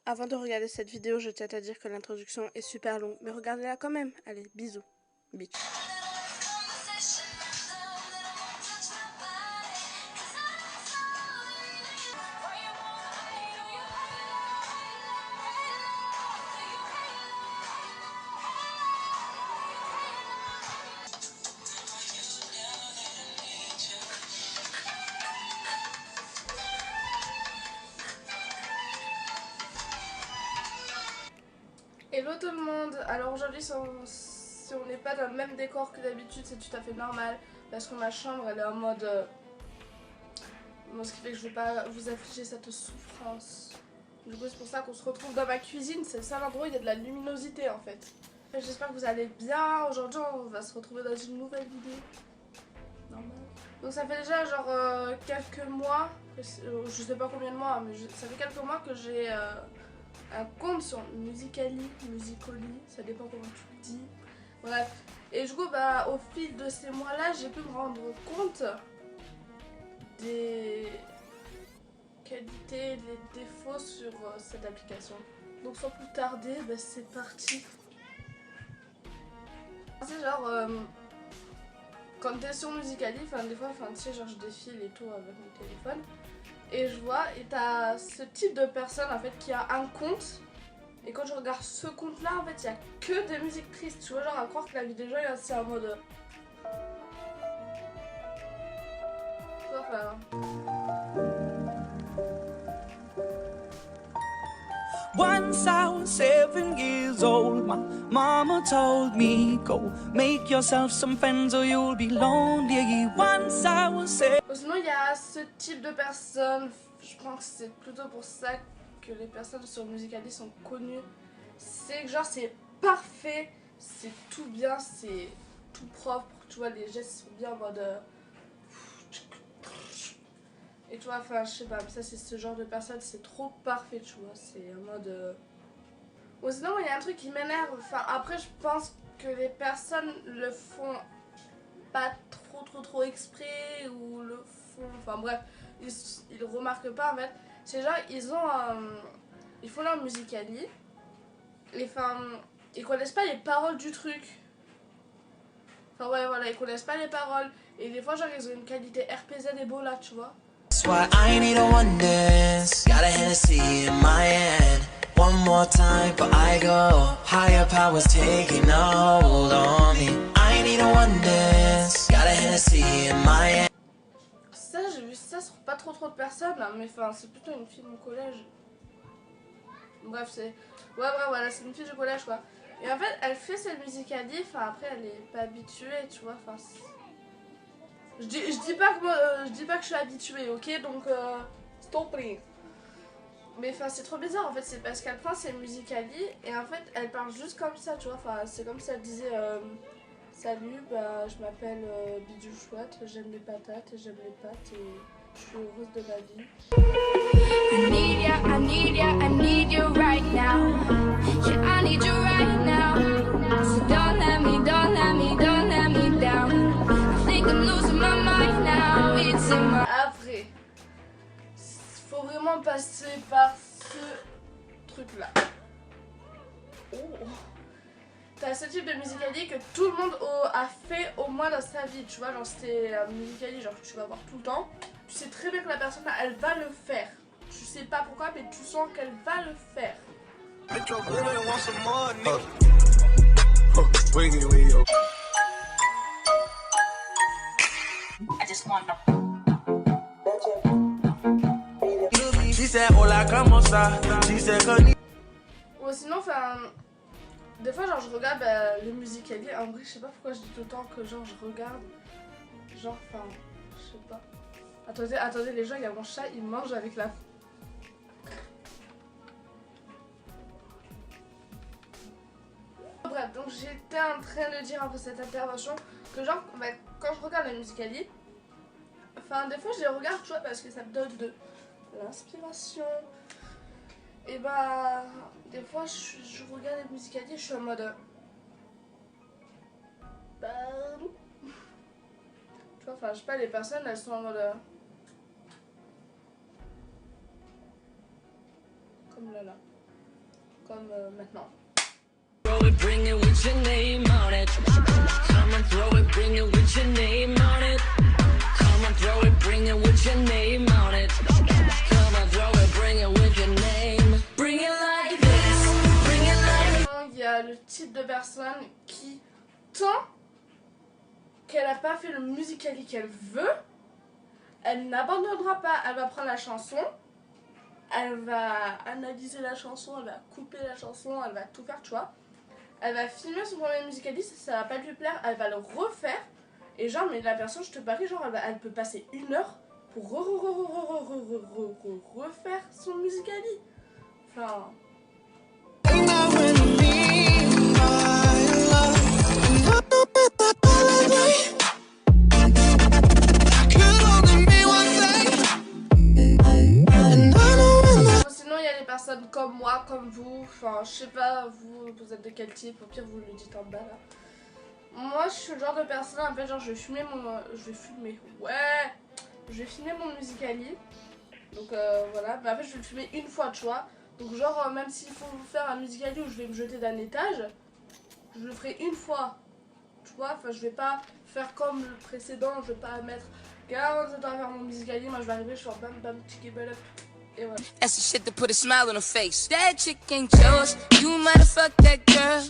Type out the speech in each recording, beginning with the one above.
Avant de regarder cette vidéo, je tiens à dire que l'introduction est super longue, mais regardez-la quand même. Allez, bisous. Bitch. Hello tout le monde. Alors aujourd'hui, si on n'est pas dans le même décor que d'habitude, c'est tout à fait normal parce que ma chambre elle est en mode ce qui fait que je vais pas vous afficher cette souffrance. Du coup c'est pour ça qu'on se retrouve dans ma cuisine. C'est le seul endroit où il y a de la luminosité en fait. J'espère que vous allez bien. Aujourd'hui on va se retrouver dans une nouvelle vidéo. Normal. Donc ça fait déjà genre quelques mois, je sais pas combien de mois, mais ça fait quelques mois que j'ai un compte sur Musical.ly, ça dépend comment tu le dis. Bref. Et du coup, au fil de ces mois-là, j'ai pu me rendre compte des qualités, des défauts sur cette application. Donc sans plus tarder, c'est parti. C'est genre, quand t'es sur Musical.ly, des fois, tu sais, genre je défile et tout avec mon téléphone. Et je vois, et t'as ce type de personne en fait qui a un compte. Et quand je regarde ce compte là, en fait, il y a que des musiques tristes. Tu vois, genre à croire que la vie des gens, c'est en mode. Enfin. Once I was 7 years old, my mama told me, go make yourself some friends or you'll be lonely. Once I was 7. Sinon, il y a ce type de personnes. Je pense que c'est plutôt pour ça que les personnes sur Musical.ly sont connues. C'est que genre, c'est parfait, c'est tout bien, c'est tout propre. Tu vois, les gestes sont bien en mode. Et tu vois, je sais pas, mais ça c'est ce genre de personne, c'est trop parfait, tu vois, c'est en mode. Ou sinon, il y a un truc qui m'énerve. Après, je pense que les personnes le font pas trop exprès ou le font. Bref, ils remarquent pas en fait. C'est genre, ils font leur Musical.ly et ils connaissent pas les paroles du truc. Ouais, voilà, ils connaissent pas les paroles. Et des fois, genre, ils ont une qualité RPZ et beau là, tu vois. That's why I need a one dance. Got a Hennessy in my hand. One more time before I go. Higher powers taking a hold on me. I need a one dance. Got a Hennessy in my hand. Ça, j'ai vu ça sur pas trop de personnes, hein, mais c'est plutôt une fille de mon collège. Bref, c'est. Ouais, voilà, c'est une fille du collège, quoi. Et en fait, elle fait cette Musical.ly, après, elle est pas habituée, tu vois, je dis pas que je suis habituée, ok, donc stop. Mais c'est trop bizarre en fait, c'est parce qu'elle prend ses Musical.ly et en fait elle parle juste comme ça, tu vois, c'est comme si elle disait salut, je m'appelle Bidou Chouette, j'aime les patates et j'aime les pâtes et je suis heureuse de ma vie. I need you right now. Yeah, I need you right now. So don't let me down. I think I'm losing my mind now. It's in my. Après, faut vraiment passer par ce truc là. Oh. T'as ce type de Musical.ly que tout le monde a fait au moins dans sa vie, tu vois, genre c'est un Musical.ly genre que tu vas voir tout le temps. Tu sais très bien que la personne elle va le faire. Tu sais pas pourquoi mais tu sens qu'elle va le faire. I just want Ou sinon, des fois, genre, je regarde les Musical.ly. En vrai, je sais pas pourquoi je dis tout le temps que, genre, je regarde. Genre, je sais pas. Attendez, les gens, il y a mon chat, il mange avec la. Bref, donc j'étais en train de dire après cette intervention que, genre, quand je regarde les Musical.ly, des fois, je les regarde, tu vois, parce que ça me donne de l'inspiration. Et des fois, je regarde les Musical.ly et je suis en mode. Tu vois, je sais pas, les personnes elles sont en mode. Comme là. comme maintenant. Throw it, bring it with your name on it. Come on, throw it, bring it with your name on it. Come on, throw it, bring it with your name on it. Come on, throw it, bring it with your name. Bring it like this, bring it like. Il y a le type de personne qui, tant qu'elle n'a pas fait le Musical.ly qu'elle veut, elle n'abandonnera pas. Elle va prendre la chanson, elle va analyser la chanson, elle va couper la chanson, elle va tout faire, tu vois. Elle va filmer son premier Musical.ly, ça va pas lui plaire, elle va le refaire. Et genre, mais la personne, je te parie, genre, elle peut passer 1 heure pour refaire son Musical.ly. Enfin... Sinon, il y a des personnes comme moi, comme vous, enfin, je sais pas, vous êtes de quel type, au pire, vous le dites en bas, là. Moi, je suis le genre de personne, en fait, genre, je vais filmer mon Musical.ly. Donc, voilà, mais en fait, je vais le filmer une fois, tu vois. Donc, genre, même s'il faut faire un Musical.ly où je vais me jeter d'un étage, je le ferai une fois. Tu vois, enfin, je vais pas faire comme le précédent, je vais pas mettre 40 ans à faire mon Musical.ly. Moi, je vais arriver, je suis en bam bam, tiki belep. Et voilà. That's the shit to put a smile on her face. That chick ain't yours. You might have fucked that girl.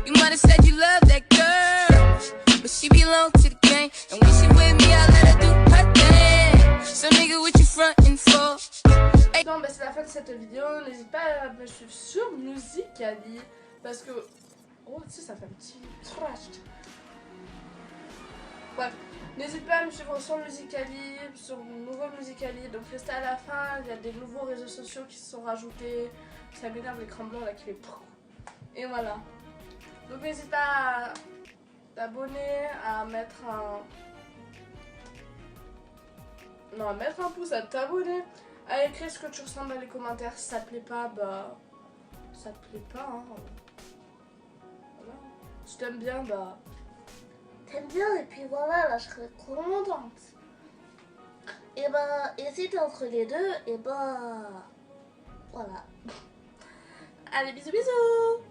You might have said you love that girl. But she belong to the game. And when she with me, I let her do her thing. So nigga, what you frontin' for? Hey. Non, bah c'est la fin de cette vidéo. N'hésite pas à me suivre sur Musical.ly. Parce que... Oh, tu sais, ça fait un petit trash. Bref. N'hésite pas à me suivre sur Musical.ly, sur mon nouveau Musical.ly. Donc restez à la fin, il y a des nouveaux réseaux sociaux qui se sont rajoutés. Ça m'énerve l'écran blanc là qui fait... Et voilà. Donc n'hésite pas à t'abonner, à mettre un... Non, à mettre un pouce, à t'abonner, à écrire ce que tu ressens dans les commentaires. Si ça te plaît pas, bah... Ça te plaît pas, hein. Voilà. Si t'aimes bien, bah... T'aimes bien, et puis voilà, là je serais contente. Et ben, et si t'es entre les deux, et ben... Voilà. Allez, bisous bisous.